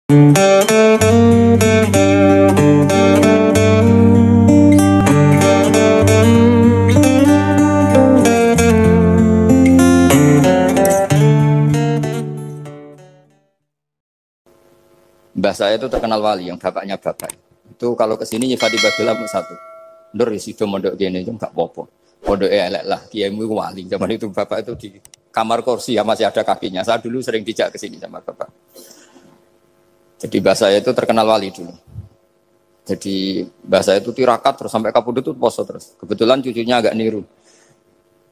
Mbah saya itu terkenal wali, yang bapaknya bapak. Itu kalau kesini nyifati Badullah satu. Nur isido mondok gini itu enggak apa-apa. Mondok elek lah, kiaimu wali. Zaman itu bapak itu di kamar kursi ya masih ada kakinya. Saya dulu sering dijak ke sini sama bapak. Jadi mbah saya itu terkenal wali dulu. Jadi mbah saya itu tirakat terus sampai kapundhut itu poso terus. Kebetulan cucunya agak niru.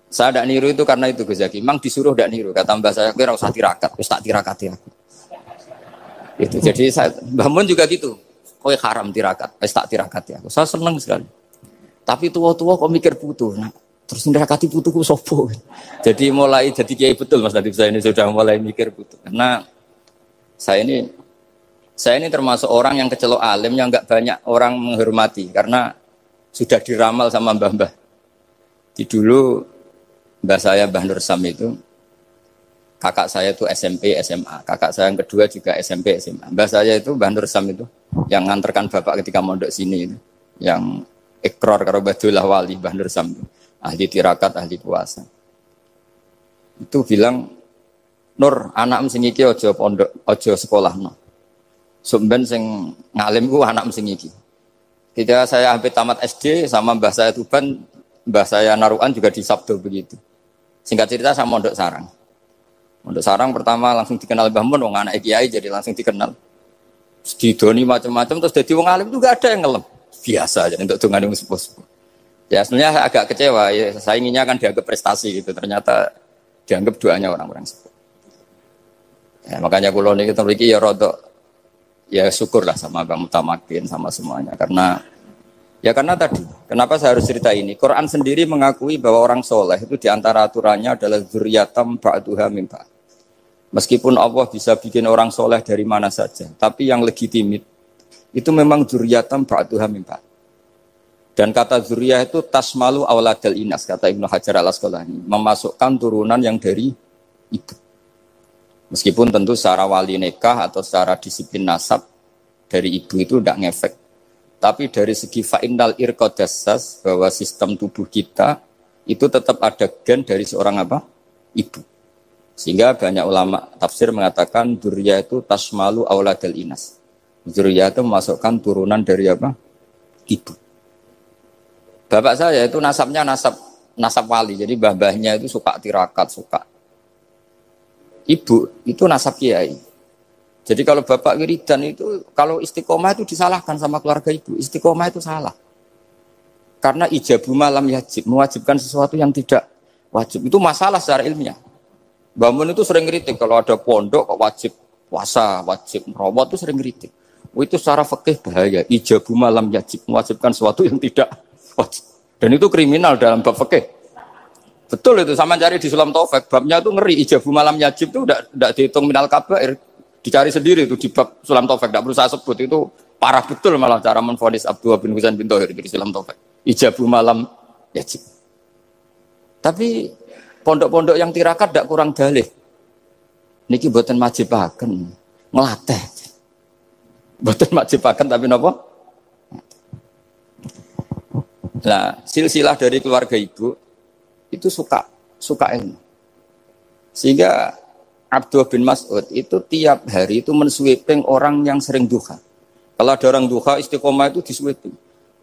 Saya tidak niru itu karena itu Gus Zaki. Memang disuruh tidak niru. Kata mbah saya, kira usah tirakat, terus tak tirakati aku. Itu jadi saya bangun juga gitu. Kowe haram tirakat, tak tirakat ya. Saya seneng sekali. Tapi tua-tua kok mikir putu. Nah, terus nirakati putuku sopo. Jadi mulai jadi kiai betul Mas Nadif saya ini sudah mulai mikir putu. Karena saya ini termasuk orang yang kecelok alim yang enggak banyak orang menghormati karena sudah diramal sama mbah-mbah. Di dulu mbah saya Mbah Nur Sam itu kakak saya itu SMP, SMA. Kakak saya yang kedua juga SMP, SMA. Mbah saya itu Mbah Nur Sam itu yang nganterkan bapak ketika mondok sini itu. Yang ikrar karo Badullah wali Mbah Nur Sam itu. Ahli tirakat, ahli puasa. Itu bilang, Nur, anak sing iki aja pondok, aja sekolahno. Sumben sing ngalim ku anak sing iki. Ketika saya hampir tamat SD sama mbah saya Tuban, mbah saya Narukan juga di Sabdo begitu. Singkat cerita sama mondok sarang. Mondok sarang pertama langsung dikenal Mbah Mun, wong anak kiai jadi langsung dikenal. Didoni macam-macam terus jadi wong alim juga ada yang ngelem. Biasa aja untuk dongane wong sepuh-sepuh. Ya sebenarnya agak kecewa, ya, saya inginnya kan dianggap prestasi gitu, ternyata dianggap doanya orang-orang sepuh. Ya, makanya kula niki mriki ya rodok ya syukurlah sama Bang Mutamakin sama semuanya karena tadi, kenapa saya harus cerita ini? Quran sendiri mengakui bahwa orang soleh itu diantara aturannya adalah dzurriyyatam ba'duha min ba'd. Meskipun Allah bisa bikin orang soleh dari mana saja, tapi yang legitimit itu memang dzurriyyatam ba'duha min ba'd. Dan kata dzurriyah itu tasmalu auladal inas, kata Ibnu Hajar al-Asqalani, memasukkan turunan yang dari ibu. Meskipun tentu secara wali nikah atau secara disiplin nasab dari ibu itu tidak ngefek. Tapi dari segi fa'innal irqadassas bahwa sistem tubuh kita itu tetap ada gen dari seorang apa? Ibu. Sehingga banyak ulama tafsir mengatakan dzurriyyah itu tasmalu auladal inas. Dzurriyyah itu memasukkan turunan dari apa? Ibu. Bapak saya itu nasabnya nasab wali. Jadi mbah-mbahnya itu suka tirakat, suka. Ibu itu nasab kiai. Jadi kalau bapak wiridan itu, kalau istiqomah itu disalahkan sama keluarga ibu. Istiqomah itu salah. Karena ijabu malam yajib, mewajibkan sesuatu yang tidak wajib. Itu masalah secara ilmiah. Mbah Mun itu sering kritik, kalau ada pondok kok wajib puasa, wajib merawat itu sering kritik. Itu secara fikih bahaya. Ijabu malam yajib, mewajibkan sesuatu yang tidak wajib. Dan itu kriminal dalam bab fikih. Betul itu, sama cari di Sulam Taufik. Babnya itu ngeri, ijabu malam yajib itu tidak dihitung minal kabair. Dicari sendiri itu di bab Sulam Taufik, tidak perlu saya sebut, itu parah betul malah cara menvonis Abdullah bin Husain bin Thohir di Sulam Taufik. Ijabu malam yajib. Tapi pondok-pondok yang tirakat tidak kurang dalih. Niki boten majibaken, ngelatih. Boten majibaken tapi napa? Nah, silsilah dari keluarga ibu itu suka ilmu. Sehingga Abdullah bin Mas'ud itu tiap hari itu mensweeping orang yang sering duha. Kalau ada orang duha istiqomah itu disweeping.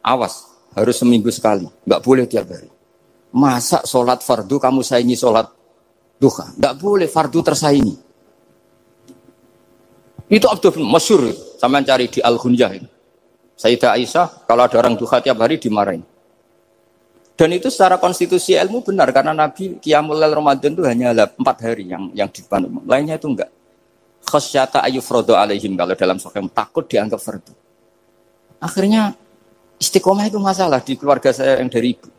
Awas, harus seminggu sekali, enggak boleh tiap hari. Masa sholat fardu kamu saingi sholat duha? Enggak boleh, fardu tersaingi. Itu Abdullah bin masyhur, sama cari di Al-Ghunjah ini. Sayyidah Aisyah kalau ada orang duha tiap hari dimarahin. Dan itu secara konstitusi ilmu benar karena Nabi Qiyamul Lail Ramadan itu hanya 4 hari yang dipandu. Lainnya itu enggak. Khasyata ayyufradu alaihim, kalau dalam sahih takut dianggap fardu. Akhirnya istiqomah itu masalah di keluarga saya yang dari ibu.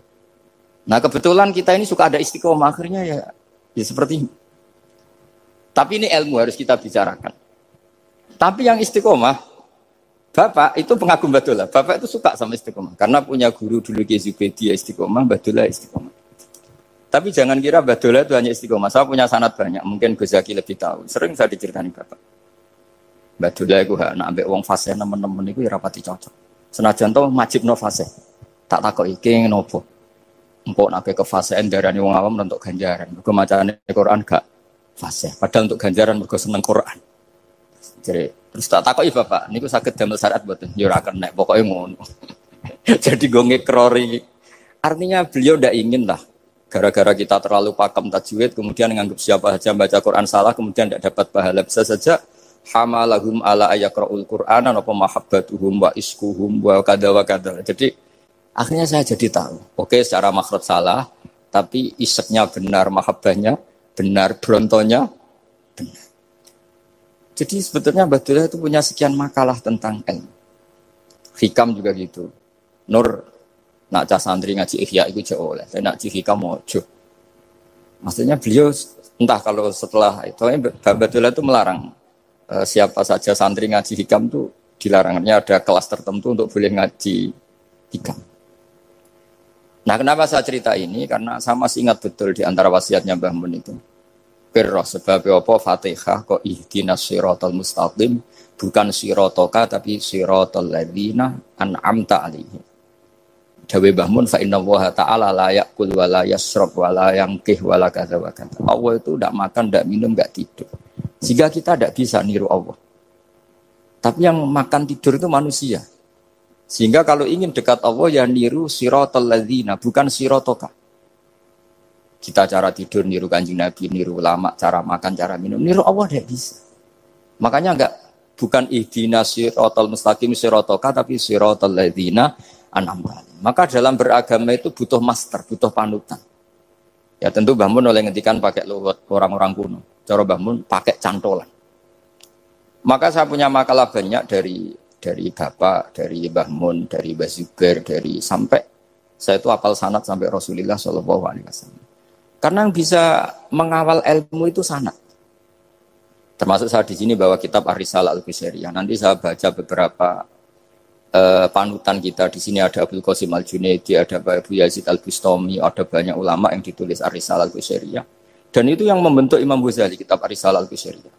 Nah, kebetulan kita ini suka ada istiqomah, akhirnya ya seperti ini. Tapi ini ilmu harus kita bicarakan. Tapi yang istiqomah Bapak itu pengagum Badullah. Bapak itu suka sama istiqomah. Karena punya guru dulu Kiai Zubaidi istiqomah, Badullah istiqomah. Tapi jangan kira Badullah itu hanya istiqomah. Saya punya sanad banyak. Mungkin Gus Zaki lebih tahu. Sering saya diceritain Bapak. Badula iku nak ambek wong fase nemen-nemen iku ya rapati cocok. Senajan to majibno fase. Tak takoki iki ngopo. Engko nek kefasean darani wong awam untuk ganjaran. Mergo macane Quran gak fase. Padahal untuk ganjaran mergo seneng Quran. Jadi terus tak takoki Bapak, niku saged damel syariat mboten? Ya ora kenek, pokoke ngono. Jadi gue ngekrori. Artinya beliau ndak ingin lah. Gara-gara kita terlalu pakem tajwid, kemudian menganggap siapa saja baca Quran salah, kemudian tidak dapat pahala. Bisa saja hamalahum ala ayakra'ul Qur'an apa mahabbatuhum wa iskuhum wa kada wa kada. Jadi akhirnya saya jadi tahu. Oke, secara makhraj salah, tapi iseknya benar, mahabbahnya benar, brontonya benar. Jadi sebetulnya Badullah itu punya sekian makalah tentang ilmu. Hikam juga gitu. Nur nak cah santri ngaji Ihya itu jauh oleh. Saya nak ngaji Hikam mojo. Maksudnya beliau entah kalau setelah itu Badullah itu melarang siapa saja santri ngaji Hikam itu dilarangnya ada kelas tertentu untuk boleh ngaji Hikam. Nah, kenapa saya cerita ini? Karena saya masih ingat betul di antara wasiatnya Mbah Mun itu. Pirroh sebab apa Fatihah kok ihdinas siratal mustaqim bukan siratoka tapi siratal ladzina an'amta alaihim. Dawe Mbah Mun fa innallaha ta'ala la ya'kul wa la yashrab wa la yanqih wa la kadza wa kadza. Allah itu enggak makan, enggak minum, enggak tidur. Sehingga kita enggak bisa niru Allah. Tapi yang makan tidur itu manusia. Sehingga kalau ingin dekat Allah ya niru siratal ladzina bukan siratoka. Kita cara tidur niru Kanjeng Nabi, niru ulama, cara makan, cara minum, niru Allah tidak bisa. Makanya bukan ihdinas siratal mustaqim siratoka tapi siratal ladzina an'amta. Maka dalam beragama itu butuh master, butuh panutan. Ya tentu Mbah Mun oleh ngendikan pakai luwet orang-orang kuno. Cara Mbah Mun pakai cantolan. Maka saya punya makalah banyak dari Bapak, dari Mbah Mun, dari Mbah Zubair, dari sampai saya itu hafal sanad sampai Rasulullah SAW. Karena yang bisa mengawal ilmu itu sanad. Termasuk saya di sini bawa kitab Ar-Risalah Al-Qusairiyah. Nanti saya baca beberapa panutan kita. Di sini ada Abdul Qasim Al-Junaidi, ada Abu Yazid Al-Bustami, ada banyak ulama yang ditulis Ar-Risalah Al-Qusairiyah. Dan itu yang membentuk Imam Ghazali, kitab Ar-Risalah Al-Qusairiyah.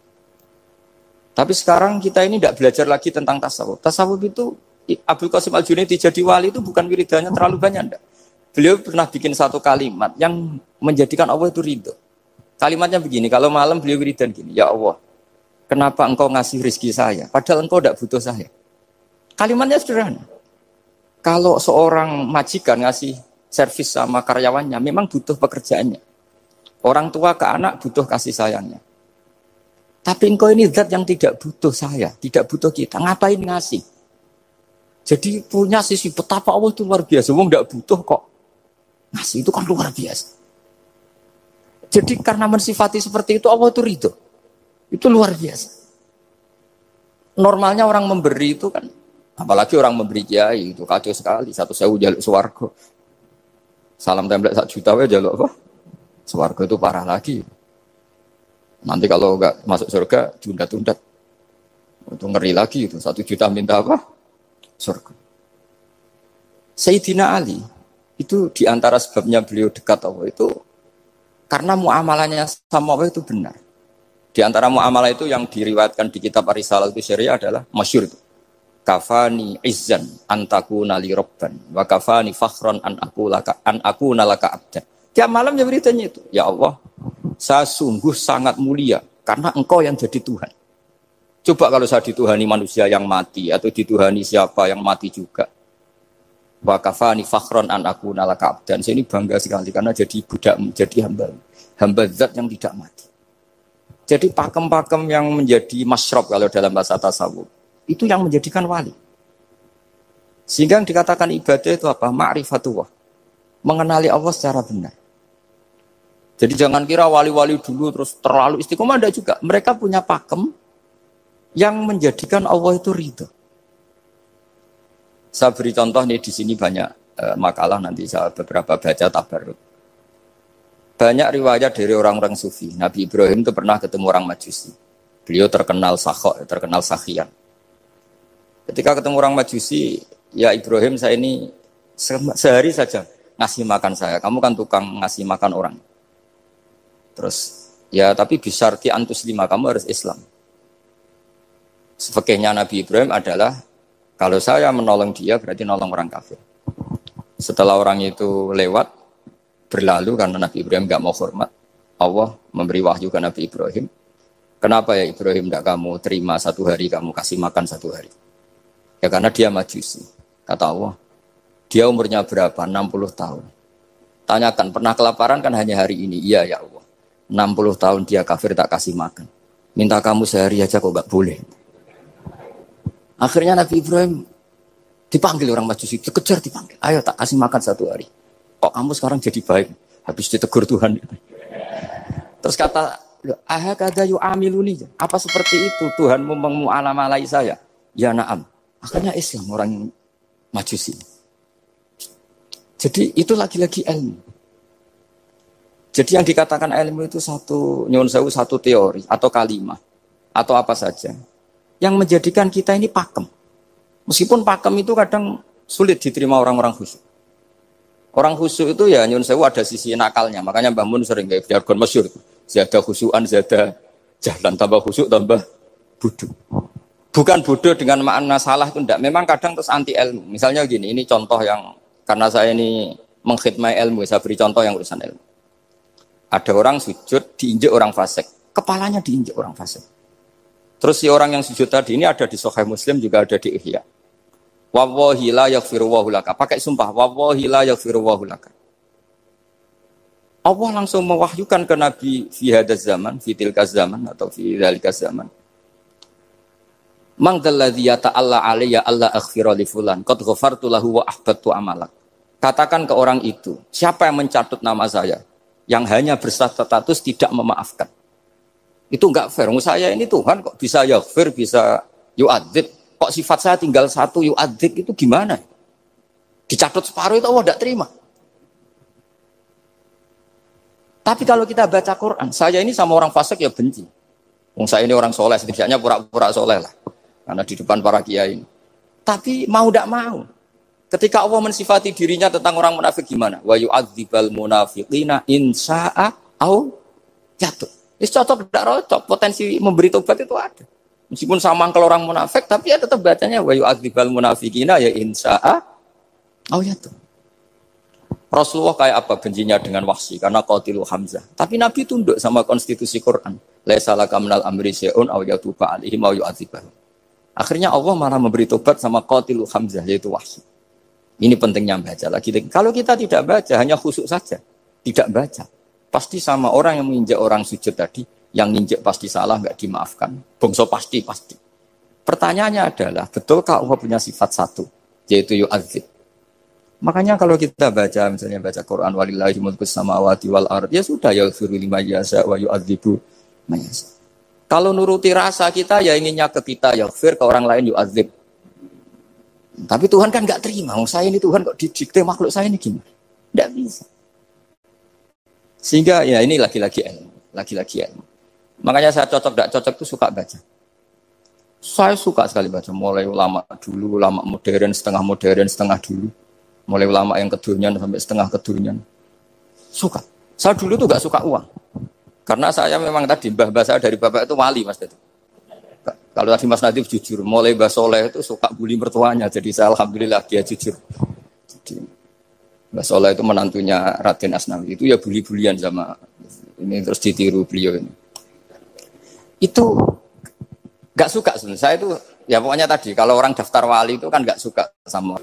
Tapi sekarang kita ini tidak belajar lagi tentang tasawuf. Tasawuf itu Abdul Qasim Al-Junaidi jadi wali itu bukan wiridannya terlalu banyak, enggak. Beliau pernah bikin satu kalimat yang menjadikan Allah itu ridho. Kalimatnya begini, kalau malam beliau wiridan gini, ya Allah, kenapa engkau ngasih rezeki saya, padahal engkau tidak butuh saya. Kalimatnya sederhana. Kalau seorang majikan ngasih servis sama karyawannya, memang butuh pekerjaannya. Orang tua ke anak butuh kasih sayangnya. Tapi engkau ini zat yang tidak butuh saya, tidak butuh kita, ngapain ngasih? Jadi punya sisi betapa Allah itu luar biasa, wong tidak butuh kok. Ngasih itu kan luar biasa. Jadi karena mensifati seperti itu Allah itu ridho. Itu luar biasa. Normalnya orang memberi itu kan, apalagi orang memberi kiai itu kacau sekali. 1.000 jaluk swarga. Salam template 1 juta wae jaluk apa? Swarga itu parah lagi. Nanti kalau enggak masuk surga tunda-tunda. Itu ngeri lagi itu. 1 juta minta apa? Surga. Sayyidina Ali itu diantara sebabnya beliau dekat Allah itu karena muamalahnya sama Allah itu benar. Di antara muamalah itu yang diriwayatkan di kitab Ar-Risalah Al-Qusairiyah adalah masyhur itu. Kafani izzan antakuna li rabban wa kafani fakhran an aku nalaka abdan. Tiap malam ya beritanya itu. Ya Allah, saya sungguh sangat mulia karena engkau yang jadi Tuhan. Coba kalau saya dituhani manusia yang mati atau dituhani siapa yang mati juga. Wa kafani fakhron an aku nalaka abdan. Saya ini bangga sekali karena jadi budak, jadi hamba zat yang tidak mati. Jadi pakem-pakem yang menjadi masyrab kalau dalam bahasa tasawuf itu yang menjadikan wali. Sehingga yang dikatakan ibadah itu apa? Ma'rifatullah. Mengenali Allah secara benar. Jadi jangan kira wali-wali dulu terus terlalu istiqomah, ada juga. Mereka punya pakem yang menjadikan Allah itu ridho. Saya beri contoh nih di sini banyak makalah nanti saya beberapa baca tabarruk. Banyak riwayat dari orang-orang sufi. Nabi Ibrahim itu pernah ketemu orang Majusi. Beliau terkenal sakhok, terkenal sakhian. Ketika ketemu orang Majusi, ya Ibrahim saya ini sehari saja ngasih makan saya. Kamu kan tukang ngasih makan orang. Terus ya tapi bisyarti antus lima kamu harus Islam. Fikihnya Nabi Ibrahim adalah kalau saya menolong dia berarti nolong orang kafir. Setelah orang itu lewat berlalu karena Nabi Ibrahim nggak mau hormat, Allah memberi wahyu ke Nabi Ibrahim. Kenapa ya Ibrahim tidak kamu terima 1 hari, kamu kasih makan 1 hari? Ya karena dia majusi. Kata Allah, dia umurnya berapa? 60 tahun. Tanyakan, pernah kelaparan kan hanya hari ini? Iya ya Allah. 60 tahun dia kafir tak kasih makan. Minta kamu sehari aja kok gak boleh. Akhirnya Nabi Ibrahim dipanggil orang majusi, dikejar dipanggil. Ayo tak kasih makan 1 hari. Kok kamu sekarang jadi baik? Habis ditegur Tuhan. Terus kata, ahakada yu'amiluni. Apa seperti itu Tuhanmu memu'alamalai saya? Ya na'am. Akhirnya Islam orang majusi. Jadi itu lagi-lagi ilmu. Jadi yang dikatakan ilmu itu satu teori atau kalimat atau apa saja yang menjadikan kita ini pakem. Meskipun pakem itu kadang sulit diterima orang-orang khusyuk. Orang khusyuk itu ya nyun sewu ada sisi nakalnya. Makanya Mbah Mun sering kayak jargon masyhur. Zada khusyuan, zada jalan, tambah khusyuk tambah bodoh. Bukan bodoh dengan makna salah itu enggak. Memang kadang terus anti ilmu. Misalnya gini, ini contoh yang karena saya ini mengkhidmati ilmu, saya beri contoh yang urusan ilmu. Ada orang sujud diinjek orang fasik, kepalanya diinjek orang fasik. Terus si orang yang sujud tadi ini ada di Sahih Muslim, juga ada di Ihya. Wallahi la yaghfirullahu laka. Pakai sumpah, wallahi la yaghfirullahu laka. Allah langsung mewahyukan ke Nabi fi hadzal zaman, fi tilkaz zaman atau fi dzalikaz zaman. Man dzalladzi yata'alla alayya alla aghfira li fulan qad ghafartu lahu wa ahbattu amalak. Katakan ke orang itu, siapa yang mencatut nama saya yang hanya berstatus tidak memaafkan. Itu enggak fair. Saya ini Tuhan kok bisa yaghfir, bisa yu'adzib. Kok sifat saya tinggal 1 yu'adzib itu gimana? Dicatut separuh itu Allah tidak terima. Tapi kalau kita baca Quran, saya ini sama orang fasik ya benci. Saya ini orang soleh, setidaknya pura-pura soleh lah. Karena di depan para kiai. Tapi mau tidak mau. Ketika Allah mensifati dirinya tentang orang munafik gimana? Wa yu'adzibal munafiqina in sya'a au jatuh. Itu cocok tidak cocok. Potensi memberi tobat itu ada. Meskipun sama kalau orang munafik, tapi ya tetap bacanya wa yu'adzibal munafiqina ya in sya'a au jatuh. Rasulullah kayak apa bencinya dengan Wahsy karena qatilu Hamzah. Tapi Nabi tunduk sama konstitusi Quran. Laisa laka minal amri syai'un aw yatuba alaihim aw yu'adzibahum. Akhirnya Allah malah memberi tobat sama qatilu Hamzah yaitu Wahsy. Ini pentingnya baca lagi. Kalau kita tidak baca, hanya khusyuk saja. Tidak baca. Pasti sama orang yang menginjak orang sujud tadi, yang nginjak pasti salah, enggak dimaafkan. Bongso pasti. Pertanyaannya adalah, betulkah Allah punya sifat 1, yaitu yu'adzib? Makanya kalau kita baca, misalnya baca Quran, walillahi mulkus samawati wal ardh, ya sudah, yaghfiru liman yasha wa yu'adzibu man yasha. Kalau nuruti rasa kita, ya inginnya ke kita, yaghfir, ke orang lain yu'adzib. Tapi Tuhan kan enggak terima. Saya ini Tuhan kok didikte makhluk saya ini gimana? Enggak bisa. Sehingga ya ini lagi-lagi ilmu. Makanya saya cocok enggak cocok itu suka baca. Saya suka sekali baca. Mulai ulama dulu, ulama modern, setengah dulu. Mulai ulama yang kedunian sampai setengah kedunian. Suka. Saya dulu tuh enggak suka uang. Karena saya memang tadi mbah saya dari bapak itu wali Mas itu. Kalau tadi Mas Nadif jujur, mulai Mbah Soleh itu suka bully mertuanya, jadi saya alhamdulillah dia jujur. Jadi Mbah Soleh itu menantunya Raden Asnawi, itu ya bully-bulian sama ini terus ditiru beliau ini. Itu nggak suka sebenarnya. Saya itu ya pokoknya tadi kalau orang daftar wali itu kan nggak suka sama.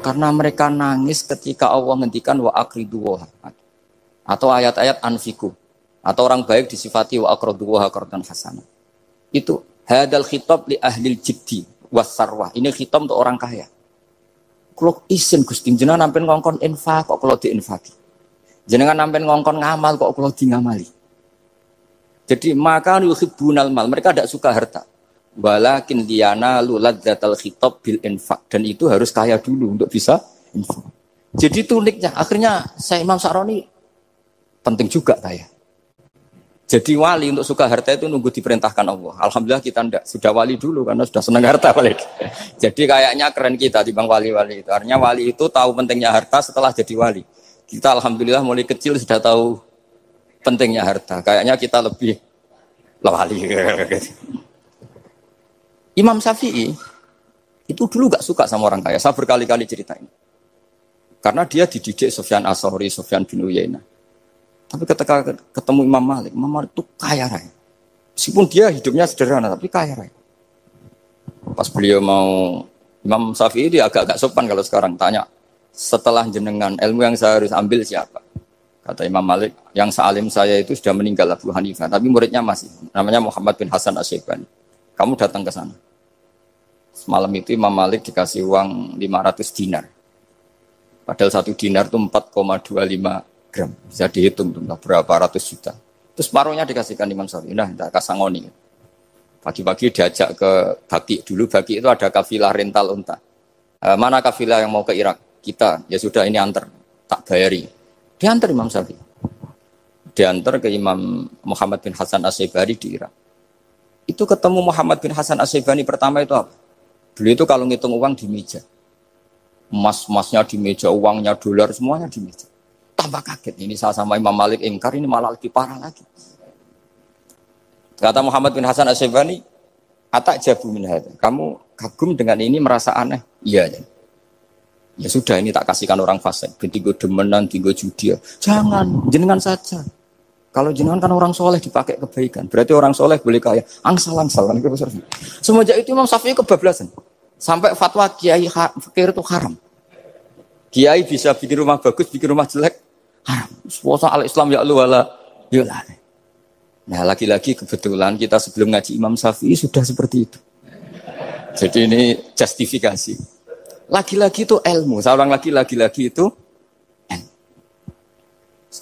Karena mereka nangis ketika Allah ngendikan wa aqridu atau ayat-ayat anfiku atau orang baik disifati wa aqridu wa qardan hasanah. Itu hadal khitab li ahlil jiddi wasarwah. Ini khitab untuk orang kaya. Kalau isin Gusti jenengan nampen ngongkon infak kok kalau diinfaki. Jenengan nampen ngongkon ngamal kok kalau di ngamali. Jadi maka yuhibbunal mal, mereka tidak suka harta. Walakin diana luladzatal khitab bil infak, dan itu harus kaya dulu untuk bisa infak. Jadi itu uniknya. Akhirnya saya Imam Sa'roni penting juga kaya. Jadi wali untuk suka harta itu nunggu diperintahkan Allah. Alhamdulillah kita enggak, sudah wali dulu karena sudah senang harta wali. Jadi kayaknya keren kita dibanding wali-wali itu. Artinya wali itu tahu pentingnya harta setelah jadi wali. Kita alhamdulillah mulai kecil sudah tahu pentingnya harta. Kayaknya kita lebih wali. Imam Syafi'i itu dulu gak suka sama orang kaya. Saya berkali-kali ceritain. Karena dia dididik Sufyan As-Tsauri, Sufyan bin Uyainah. Tapi ketika ketemu Imam Malik itu kaya raya. Meskipun dia hidupnya sederhana, tapi kaya raya. Pas beliau mau, Imam Syafi'i dia agak-agak sopan kalau sekarang tanya, setelah jenengan, ilmu yang saya harus ambil siapa? Kata Imam Malik, yang sealim saya itu sudah meninggal Abu Hanifah, tapi muridnya masih, namanya Muhammad bin Hasan Asy-Syaibani. Kamu datang ke sana. Semalam itu Imam Malik dikasih uang 500 dinar. Padahal 1 dinar itu 4,25 gram. Bisa dihitung berapa ratus juta. Terus separuhnya dikasihkan Imam Syafi'i. Nah, tidak kasangoni. Pagi-pagi diajak ke Baki. Dulu Baki itu ada kafilah rental unta. Mana kafilah yang mau ke Irak? Kita. Ya sudah ini antar. Tak bayari. Diantar Imam Syafi'i. Diantar ke Imam Muhammad bin Hasan Asy-Syaibani di Irak. Itu ketemu Muhammad bin Hasan Asy-Syaibani pertama itu apa? Beliau itu kalau ngitung uang di meja. Emas-emasnya di meja, uangnya dolar, semuanya di meja. Tambah kaget. Ini saya sama Imam Malik ingkar, ini malah lebih parah lagi. Kata Muhammad bin Hasan Asy-Syaibani, "Atak jabu min hadza." Kamu kagum dengan ini, merasa aneh? Iya. Ya sudah, ini tak kasihkan orang fasik. Tinggo demenan, tinggo judi. Jangan, jenengan saja. Kalau jenengan kan orang soleh dipakai kebaikan. Berarti orang soleh boleh kaya. Angsal-angsal. Semenjak itu Imam Syafi'i kebablasan. Sampai fatwa kiai fakir itu haram. Kiai bisa bikin rumah bagus, bikin rumah jelek. Haram. Suasa al-Islam ya Allah wala yulah. Nah lagi-lagi kebetulan kita sebelum ngaji Imam Syafi'i sudah seperti itu. Jadi ini justifikasi. Lagi-lagi itu ilmu. Saya ulang lagi-lagi itu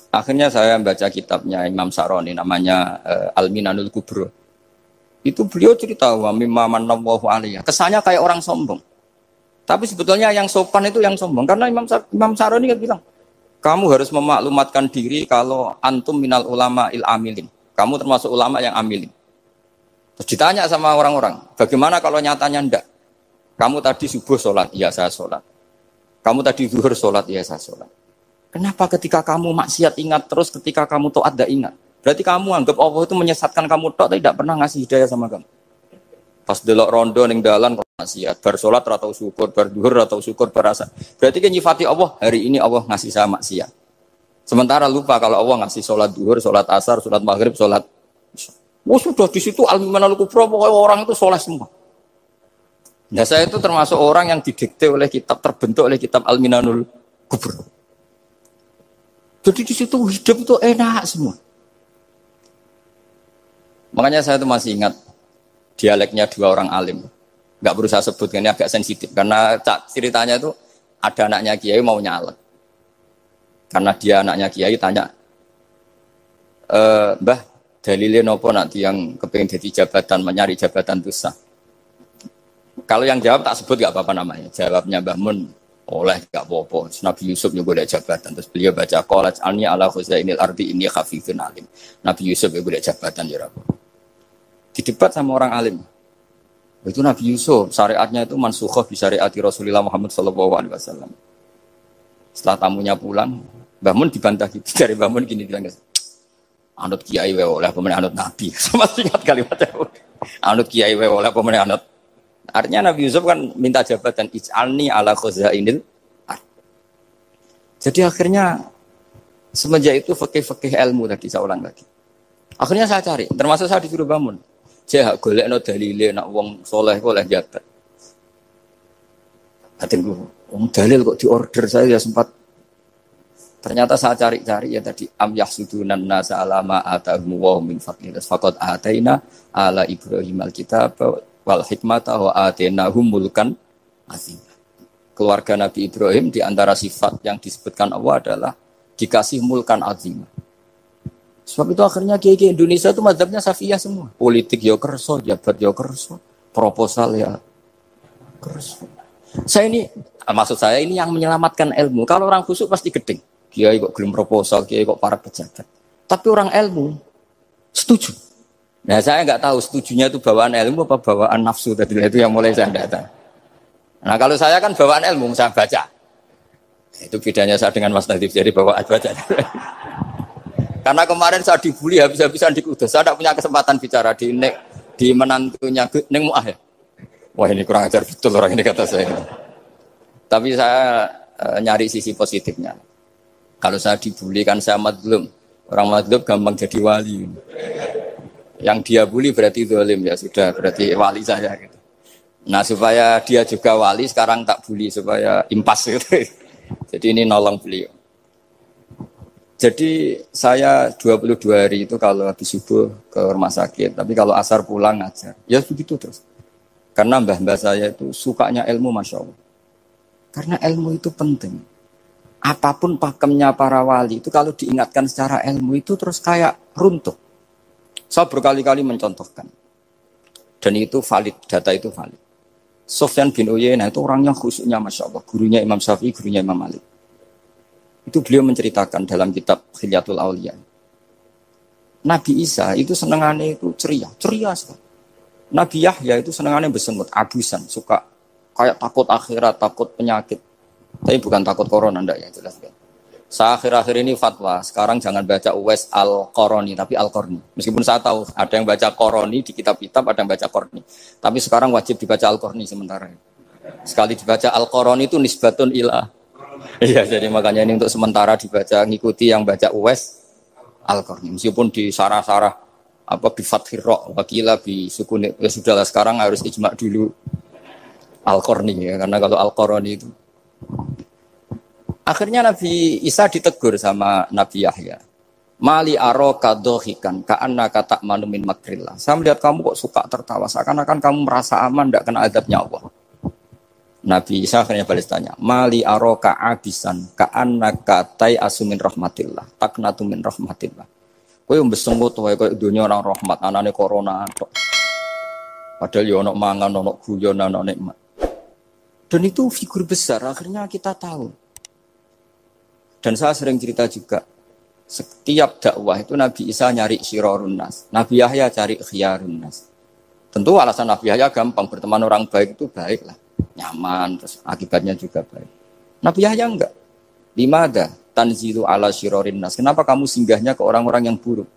akhirnya saya baca kitabnya Imam Saroni namanya Al-Minanul Kubro. Itu beliau cerita wa mimma manallahu alaihi. Kesannya kayak orang sombong. Tapi sebetulnya yang sopan itu yang sombong karena Imam Saroni kan bilang, kamu harus memaklumatkan diri kalau antum minal ulama il amilin. Kamu termasuk ulama yang amilin. Terus ditanya sama orang-orang, bagaimana kalau nyatanya ndak? Kamu tadi subuh sholat, iya saya sholat. Kamu tadi zuhur sholat, iya saya sholat. Kenapa ketika kamu maksiat ingat terus, ketika kamu taat tidak ingat? Berarti kamu anggap Allah itu menyesatkan kamu tok, tidak pernah ngasih hidayah sama kamu. Pas delok rondo ning dalan kok maksiat, bar salat ora tau syukur, bar zuhur ora tau syukur, berasa. Berarti kan nyifati Allah, hari ini Allah ngasih saya maksiat. Sementara lupa kalau Allah ngasih salat zuhur, salat asar, salat maghrib, salat. Wah sudah di situ al-Minanul Kubro, pokoknya orang itu soleh semua. Nah saya itu termasuk orang yang didikte oleh kitab, terbentuk oleh kitab Al-Minanul Kubro. Jadi di situ hidup itu enak semua. Makanya saya itu masih ingat dialeknya dua orang alim. Enggak berusaha sebut, ini agak sensitif. Karena ceritanya itu ada anaknya kiai mau nyalek. Karena dia anaknya kiai tanya, Mbah, dalilnya nopo nanti yang kepengen jadi jabatan, mencari jabatan itu sah. Kalau yang jawab tak sebut enggak apa-apa namanya. Jawabnya Mbah Mun, oleh enggak apa-apa. Nabi Yusuf juga ada jabatan. Terus beliau baca qalat anni ala khuzainil ardi inni khafifun alim. Nabi Yusuf juga ada jabatan ya Rabb. Didebat sama orang alim. Itu Nabi Yusuf, syariatnya itu mansukhah bi syariati Rasulullah Muhammad sallallahu alaihi wasallam. Setelah tamunya pulang, Mbah Mun dibantah gitu. Dari Mbah Mun gini bilang, anut kiai wae oleh pemenang anut Nabi. Sama ingat kalimatnya. Anut kiai wae oleh pemenang anut. Artinya Nabi Yusuf kan minta jabatan ij'alni ala khuzainil ard. Jadi akhirnya semenjak itu fikih-fikih ilmu tadi saya ulang lagi. Akhirnya saya cari, termasuk saya disuruh bangun. Saya golekno dalile nak wong soleh oleh jabat. Hatinku, wong dalil kok diorder saya ya sempat. Ternyata saya cari-cari ya tadi am yahsudunan nasa alama atahum wa min fadlillah faqad ataina ala Ibrahim alkitab wal hikmata wa atainahum mulkan azim. Keluarga Nabi Ibrahim di antara sifat yang disebutkan Allah adalah dikasih mulkan azim. Sebab itu akhirnya kiai-kiai Indonesia itu mazhabnya Syafi'iyah semua. Politik ya kerso, jabat ya kerso, proposal ya kerso. Maksud saya ini yang menyelamatkan ilmu. Kalau orang khusyuk pasti gedeng. Kiai kok gelem proposal, kiai kok para pejabat. Tapi orang ilmu setuju. Nah saya nggak tahu setujunya itu bawaan ilmu apa bawaan nafsu tadi itu yang mulai saya data. Nah kalau saya kan bawaan ilmu saya baca. Itu bedanya saya dengan Mas Nadif jadi bawaan baca. Karena kemarin saya dibully habis-habisan di Kudus. Saya tidak punya kesempatan bicara di menantunya Neng Mu'ah ya. Wah ini kurang ajar betul orang ini kata saya. Tapi saya nyari sisi positifnya. Kalau saya dibully kan saya madlum. Orang madlum gampang jadi wali. Yang dia bully berarti zalim ya sudah berarti wali saya gitu. Nah supaya dia juga wali sekarang tak bully supaya impas gitu. Jadi ini nolong beliau. Jadi saya 22 hari itu kalau habis subuh ke rumah sakit, tapi kalau asar pulang ngajar. Ya begitu terus. Karena mbah-mbah saya itu sukanya ilmu Masya Allah. Karena ilmu itu penting. Apapun pakemnya para wali itu kalau diingatkan secara ilmu itu terus kayak runtuh. Saya berkali-kali mencontohkan. Dan itu valid, data itu valid. Sufyan bin Uyainah itu orangnya khusyuknya Masya Allah. Gurunya Imam Syafi'i, gurunya Imam Malik. Itu beliau menceritakan dalam kitab Khilyatul Auliya. Nabi Isa itu senengannya itu ceria sekali. Nabi Yahya itu senengannya bersengut, abusan, suka kayak takut akhirat, takut penyakit. Tapi bukan takut corona, enggak ya jelas kan. Saya akhir-akhir ini fatwa, sekarang jangan baca Uwais Al-Qarani, tapi Al-Qarni. Meskipun saya tahu ada yang baca Qarani di kitab-kitab, ada yang baca Qarni. Tapi sekarang wajib dibaca Al-Qarni sementara. Sekali dibaca Al-Qarani itu nisbatun ilah. Iya, jadi makanya ini untuk sementara dibaca, ngikuti yang baca Uwais Al-Qarni. Meskipun di sarah-sarah apa bi fathir ra wakila bi sukun ya sudahlah sekarang harus ijma dulu Al-Qarni ya, karena kalau Al-Qarani itu akhirnya Nabi Isa ditegur sama Nabi Yahya. Mali aroka dohikan ka'annaka ta'manu min makrillah. Saya melihat kamu kok suka tertawa, seakan-akan kamu merasa aman tidak kena azabnya Allah. Nabi Isa akhirnya balas tanya, Mali aroka abisan ka'annaka tai'asu min rahmatillah taknatu min rahmatillah. Kowe mbesengut wae koyo dunya orang rahmat, anane corona tok. Padahal ya ono mangan, ono guyon, ono nikmat. Dan itu figur besar, akhirnya kita tahu. Dan saya sering cerita juga, setiap dakwah itu Nabi Isa nyari syirarun nas, Nabi Yahya cari khiyarun nas. Tentu alasan Nabi Yahya gampang, berteman orang baik itu baik lah, nyaman, terus akibatnya juga baik. Nabi Yahya enggak. Limada tanzilu ala syirarin nas. Kenapa kamu singgahnya ke orang-orang yang buruk?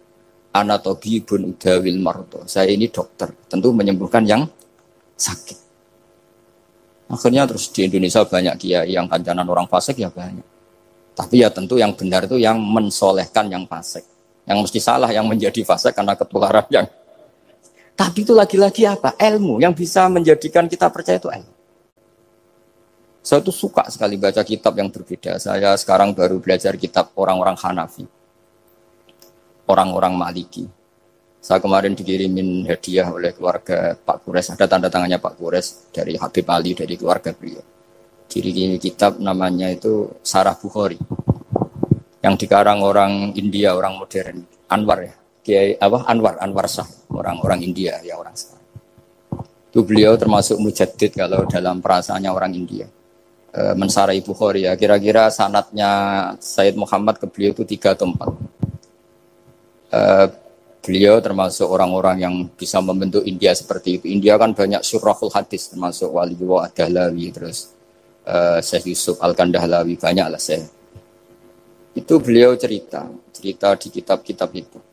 Ana tabibun udawil mardo. Saya ini dokter, tentu menyembuhkan yang sakit. Akhirnya terus di Indonesia banyak kiai yang kancanan orang fasik ya banyak. Tapi ya tentu yang benar itu yang mensolehkan yang fasik. Yang mesti salah yang menjadi fasik karena ketularan yang. Tapi itu lagi-lagi apa? Ilmu yang bisa menjadikan kita percaya itu ilmu. Saya tuh suka sekali baca kitab yang berbeda. Saya sekarang baru belajar kitab orang-orang Hanafi. Orang-orang Maliki. Saya kemarin dikirimin hadiah oleh keluarga Pak Kures. Ada tanda tangannya Pak Kures dari Habib Ali, dari keluarga beliau. Dikirimin kitab namanya itu Sarah Bukhari. Yang dikarang orang India, orang modern. Anwar ya. Kiai Anwar Shah. Orang-orang India, ya orang sekarang. Itu beliau termasuk mujaddid kalau dalam perasaannya orang India. Mensarai Bukhari ya, kira-kira sanadnya Sayyid Muhammad ke beliau itu 3 atau 4. Beliau termasuk orang-orang yang bisa membentuk India seperti itu. India kan banyak syurahul hadis, termasuk Waliullah Ad-Dahlawi, terus Syekh Yusuf Al-Kandahlawi, banyak lah saya. Itu beliau cerita di kitab-kitab itu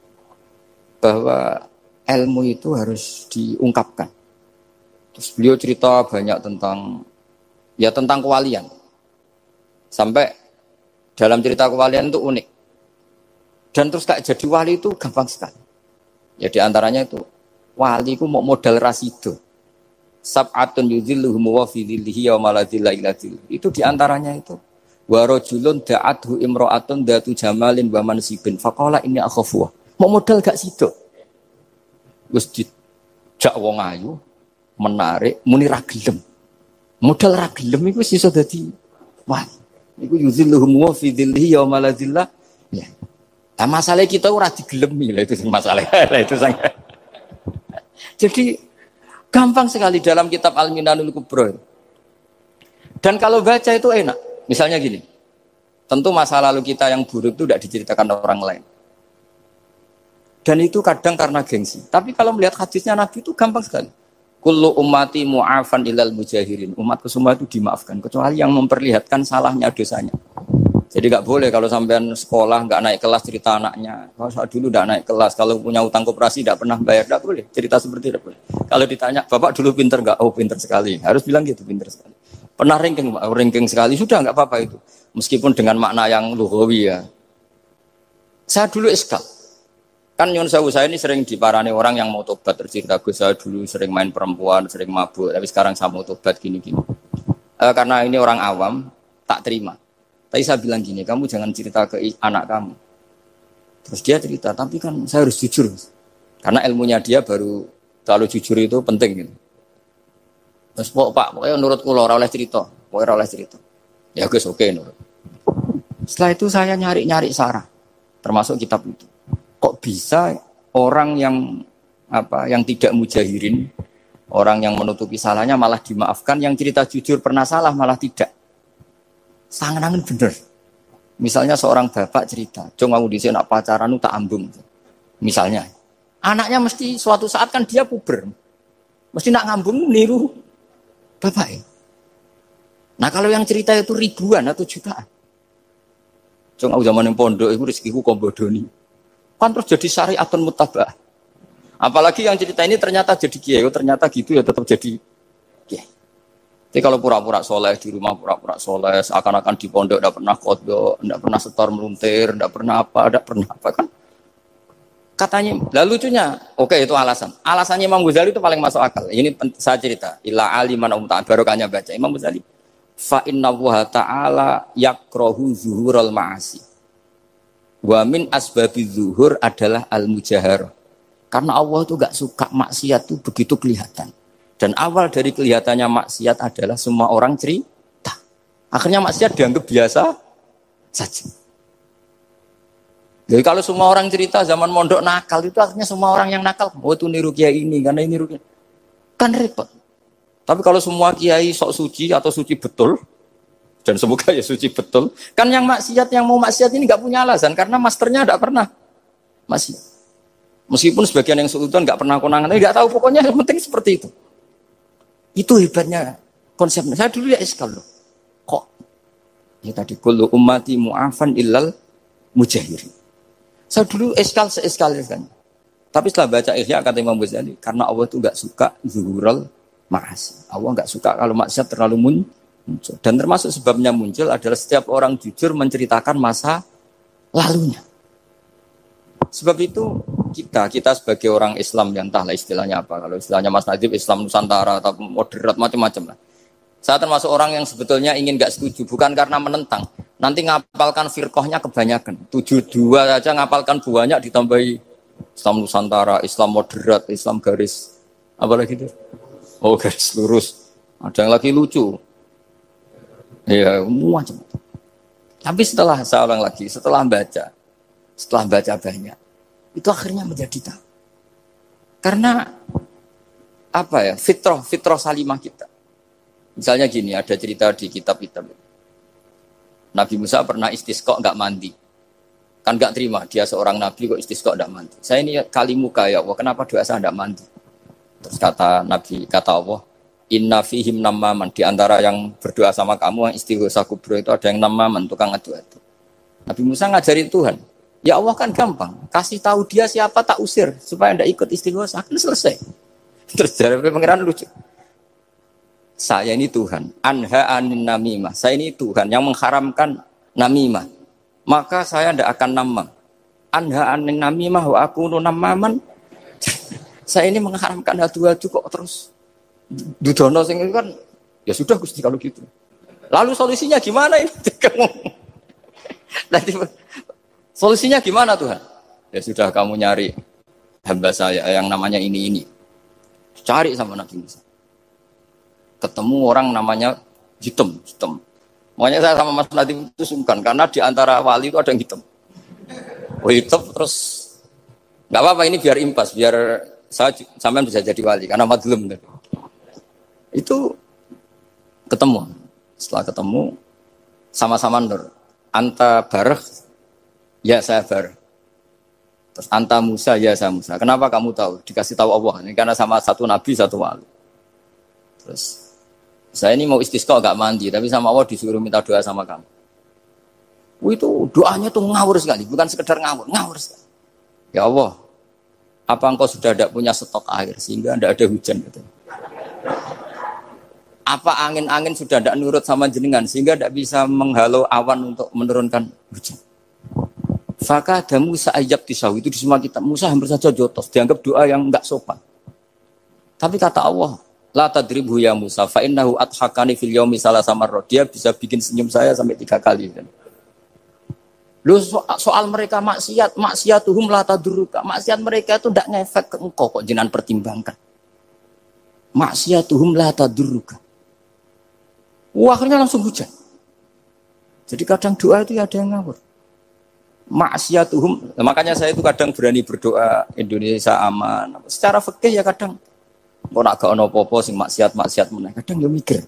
bahwa ilmu itu harus diungkapkan. Terus beliau cerita banyak tentang kewalian. Sampai dalam cerita kewalian itu unik. Dan terus kayak jadi wali itu gampang sekali. Ya diantaranya itu, wali itu mau modal rasido. Sab'atun yudhilluhum wa fi dhillihi wa maladhilla ila dhillihi. Itu diantaranya itu. Wa rajulun da'athu imra'atun datu jamalin wa mansibin. Faqala inni akhafuwa. Mau modal gak sido. Wis dijak wong ayu, menarik, muni ra gelem. Modal ra gelem iku iso dadi wah. Iku yuzilluhum wa fi dhillihi ya maladzillah. Ya. Nah, masalah kita ora digelemi lah itu masalah. Itu sangat. Jadi gampang sekali dalam kitab Al-Minanul Kubra. Dan kalau baca itu enak. Misalnya gini. Tentu masa lalu kita yang buruk itu tidak diceritakan orang lain. Dan itu kadang karena gengsi. Tapi kalau melihat hadisnya Nabi itu gampang sekali. Kullu ummati mu'afan ilal mujahirin. Umatku semua itu dimaafkan. Kecuali yang memperlihatkan salahnya dosanya. Jadi nggak boleh kalau sampean sekolah nggak naik kelas cerita anaknya. Kalau saya dulu nggak naik kelas, kalau punya utang koperasi nggak pernah bayar, nggak boleh. Cerita seperti itu nggak boleh. Kalau ditanya, bapak dulu pinter nggak? Oh pinter sekali. Harus bilang gitu, pinter sekali. Pernah ranking, ranking sekali sudah nggak apa-apa itu. Meskipun dengan makna yang lughawi ya. Saya dulu eskal. Kan nyun sewu saya ini sering diparani orang yang mau tobat tercerita Gus saya dulu sering main perempuan, sering mabuk, tapi sekarang saya mau tobat gini-gini. Karena ini orang awam, tak terima. Tapi saya bilang gini, kamu jangan cerita ke anak kamu. Terus dia cerita, tapi kan saya harus jujur. Karena ilmunya dia baru terlalu jujur itu penting gitu. Terus pokoknya menurut kula ora oleh cerita, pokoknya ora oleh cerita. Ya Gus oke nurut. Setelah itu saya nyari-nyari sarah, termasuk kitab itu. Kok bisa orang yang tidak mujahirin, orang yang menutupi salahnya malah dimaafkan, yang cerita jujur pernah salah malah tidak. Sangat bener. Misalnya seorang bapak cerita, "Jong aku dhisik nak pacaran tak ambung." Misalnya, anaknya mesti suatu saat kan dia puber. Mesti nak ngambung niru bapak ya. Nah, kalau yang cerita itu ribuan atau jutaan. Jong aku zaman yang pondok itu rezekiku kok bodoni. Kan terus jadi syariatun mutabah. Apalagi yang cerita ini ternyata jadi kiai, ternyata gitu ya tetap jadi kiai. Jadi kalau pura-pura soleh di rumah pura-pura soleh, seakan-akan di pondok tidak pernah kodok, tidak pernah setor meluntir, tidak pernah apa kan? Katanya, lalu lucunya, oke itu alasan. Alasannya Imam Ghazali itu paling masuk akal. Ini saya cerita, ila aliman barokahnya baca Imam Ghazali. Fa inna wa ta'ala yakrahu zuhurul ma'asi. Wa min asbabi zuhur adalah al-mujaharah. Karena Allah itu gak suka maksiat itu begitu kelihatan. Dan awal dari kelihatannya maksiat adalah semua orang cerita. Akhirnya maksiat dianggap biasa saja. Jadi kalau semua orang cerita zaman mondok nakal itu akhirnya semua orang yang nakal. Oh itu niru kiai ini, karena ini niru kiai. Kan repot. Tapi kalau semua kiai sok suci atau suci betul, dan semoga ya suci betul, kan yang maksiat, yang mau maksiat ini gak punya alasan. Karena masternya gak pernah maksiat. Meskipun sebagian yang sultan gak pernah konangan, tapi gak tahu pokoknya yang penting seperti itu. Itu hebatnya konsepnya. Saya dulu ya eskal loh. Kok? Ya tadi kullu ummati mu'afan illal mujahirin. Saya dulu se-eskal. Tapi setelah baca Ihya kata Imam Ghazali, karena Allah itu enggak suka zuhurul ma'asi. Allah enggak suka kalau maksiat terlalu muncul. Dan termasuk sebabnya muncul adalah setiap orang jujur menceritakan masa lalunya. Sebab itu kita sebagai orang Islam yang entahlah istilahnya apa. Kalau istilahnya Mas Najib Islam Nusantara atau moderat macam-macam lah. Saya termasuk orang yang sebetulnya ingin gak setuju, bukan karena menentang. Nanti ngapalkan firqahnya kebanyakan. 72 aja ngapalkan banyak ditambahi Islam Nusantara, Islam moderat, Islam garis apa lagi itu? Oh garis lurus. Ada yang lagi lucu. Ya macam. Tapi setelah baca banyak, itu akhirnya menjadi tahu. Karena apa ya? Fitrah salimah kita. Misalnya gini, ada cerita di kitab-kitab. Nabi Musa pernah istisqa enggak mandi. Kan enggak terima, dia seorang nabi kok istisqa enggak mandi. Saya ini kali muka ya Allah, kenapa doa saya enggak mandi? Terus kata Allah, inna fihim namaman, di antara yang berdoa sama kamu yang istighosa kubro itu ada yang namaman, tukang adu-adu. Nabi Musa ngajarin Tuhan. Ya Allah kan gampang, kasih tahu dia siapa tak usir supaya ndak ikut istighosa, kan selesai. Terus dari pangeran lucu. Saya ini Tuhan, anha anin namimah. Saya ini Tuhan yang mengharamkan namimah. Maka saya ndak akan namam. Anha anin namimah wa akunu namaman. Saya ini mengharamkan adu-adu kok terus dudono sing itu kan ya sudah Gusti kalau gitu. Lalu solusinya gimana ini? Solusinya gimana Tuhan? Ya sudah kamu nyari hamba saya yang namanya ini. Cari sama Nabi Musa. Ketemu orang namanya hitam. Makanya saya sama Mas Nadiem itu sungkan karena di antara wali itu ada yang hitam. Hitam terus nggak apa-apa ini biar impas, biar saya sampean bisa jadi wali karena madlum. Itu ketemu. Setelah ketemu sama-sama nur. Anta bareng. Ya saya bar. Terus anta Musa, ya saya Musa. Kenapa kamu tahu? Dikasih tahu Allah. Ini karena sama satu nabi, satu wali. Terus saya ini mau istisqa gak mandi, tapi sama Allah disuruh minta doa sama kamu. Itu doanya tuh ngawur sekali, bukan sekedar ngawur, ngawur sekali. Ya Allah, apa engkau sudah tidak punya stok air sehingga tidak ada hujan? Gitu. Apa angin-angin sudah tidak nurut sama jenengan sehingga tidak bisa menghalau awan untuk menurunkan hujan? Faka ada Musa ayab tisawi itu di semua kitab. Musa hampir saja jotos, dianggap doa yang enggak sopan. Tapi kata Allah, la tadribhu ya Musa, fa innahu adhakani fil yaumi salasa marrat. Dia bisa bikin senyum saya sampai 3 kali. Lu soal mereka maksiatuhum la tadurruka. Maksiat mereka itu tidak ngefek ke engkau kok jenengan pertimbangkan. Maksiatuhum la tadurruka. Wah, akhirnya langsung hujan. Jadi kadang doa itu ada yang ngawur. Maksiatuhum, makanya saya itu kadang berani berdoa Indonesia aman. Secara fikih ya kadang kok nak gak ono apa-apa sing maksiat meneh. Kadang yo mikir.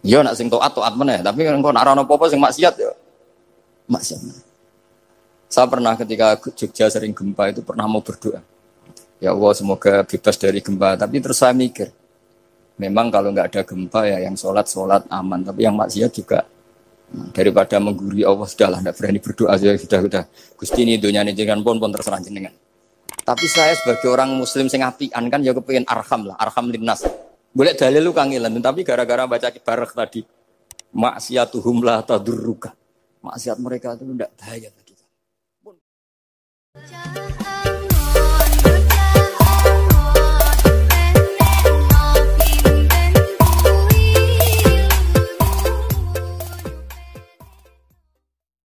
Ya nak sing taat meneh, tapi kok nak ono apa-apa sing maksiat ya maksiat meneh. Saya pernah ketika Jogja sering gempa itu pernah mau berdoa. Ya Allah semoga bebas dari gempa, tapi terus saya mikir. Memang kalau nggak ada gempa ya yang sholat aman, tapi yang maksiat juga daripada menggurui Allah sudahlah, tidak berani berdoa sudah Gusti ini dunia ini jangan pun terserah jenengan. Tapi saya sebagai orang Muslim sing apian kan ya kepengen arham linnas. Boleh dalil lu kangelan, tapi gara-gara baca kibarek tadi maksiatuhum la tadurruka. Maksiat mereka itu tidak bahaya bagi kita.